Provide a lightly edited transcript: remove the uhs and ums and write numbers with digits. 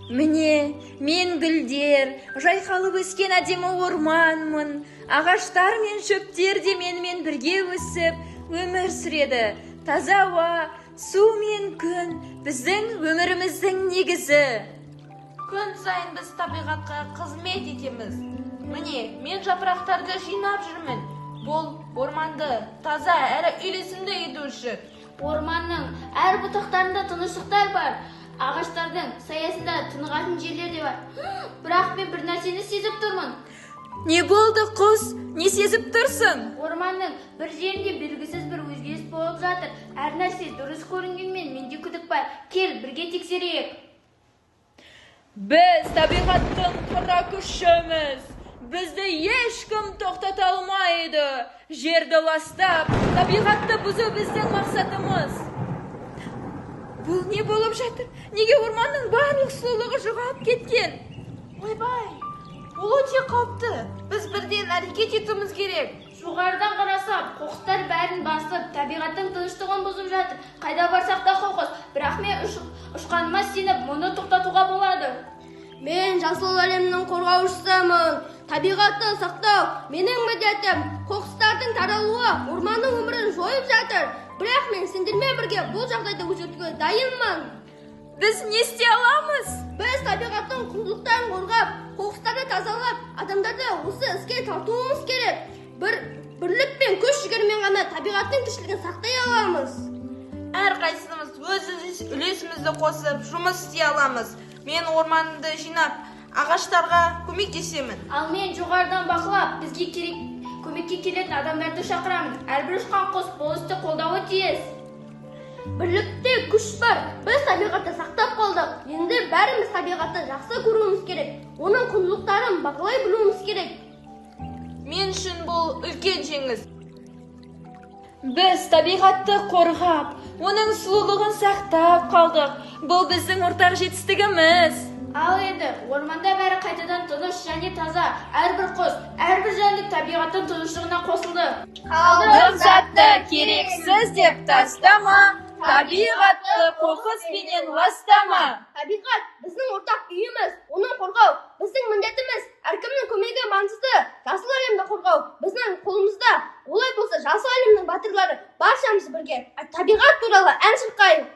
Міне, мен гүлдер, жайқалып өскен әдемі орманмын. Ағаштар мен шөптер де менімен бірге өсіп, өмір сүреді. Таза ауа, су мен күн біздің өміріміздің негізі. Күн сайын біз табиғатқа қызмет етеміз. Міне, мен жапырақтарды жинап жүрмін. Бұл орманды таза әрі үйлесімді ету үшін. Орманның әр бұтақтарында тыныштықтар бар. Ағаштардың саясында тынығатын жерлер де бар. Бірақ мен бір нәрсені сезіп тұрмын. Не болды, құс? Не сезіп тұрсың? Орманның бір жерінде белгісіз бір өзгеріс болып жатыр. Әр нәрсе дұрыс көрінгенмен менде күдік бар. Кел, бірге тексерейік. Біз табиғаттың қара күшіміз. Бізді ешкім тоқтата алмайды. Жерді ластап, табиғатты бұзу біздің мақсатымыз. Бұл не болып жатыр? Неге орманның барлық сұлулығы жоғалып кеткен? Ойбай, бұл өте қауіпті. Біз бірден әрекет етуіміз керек. Жоғарыдан қарасам, қоқыстар бәрін басып, табиғаттың тыныштығын бұзып жатыр. Қайда барсақ та қоқыс. Бірақ мен ұшқаныма сеніп, мұны тоқтатуға болады. Мен жасыл әлемнің қорғаушысымын. Табиғатты сақтау менің міндетім. Қоқыстардың таралуы орманның өмірін жойып жатыр. Бірақ мен сендермен бірге бұл жағдайды өзгертуге дайынмын. Біз не істей аламыз? Біз табиғаттың құндылықтарын қорғап, қоқыстарды тазалап, адамдарды осы іске тартуымыз керек. Бірлік пен күш жігермен ғана табиғаттың тіршілігін сақтай аламыз. Әрқайсымыз өз үлесімізді қосып, жұмыс істей аламыз. Мен орманды жинап, ағаштарға көмектесемін. Ал мен жоғарыдан бақылап, бізге көмекке келетін адамдарды шақырамын. Әрбір ұшқан құс бұл істі қолдауы тиіс. Бірлікте күш бар. Біз табиғатты сақтап қалдық. Енді бәріміз табиғатты жақсы көруіміз керек. Оның құндылықтарын бақылай білуіміз керек. Мен үшін бұл үлкен жеңіс. Біз табиғатты қорғап, оның сұлулығын сақтап қалдық. Бұл біздің ортақ жетістігіміз. Ал енді, орманда бәрі қайтадан тыныш және таза. Әрбір құс, әрбір жәндік табиғаттың тыныштығына қосылды. Қалдық затты керексіз деп тастама, табиғатты қоқыс пенен ластама. Табиғат біздің ортақ үйіміз, оны қорғау біздің міндетіміз. Әркімнің көмегі маңызды. Жасыл әлемді қорғау біздің қолымызда. Олай болса, жасыл әлемнің батырлары баршамыз бірге табиғат туралы ән шырқайық.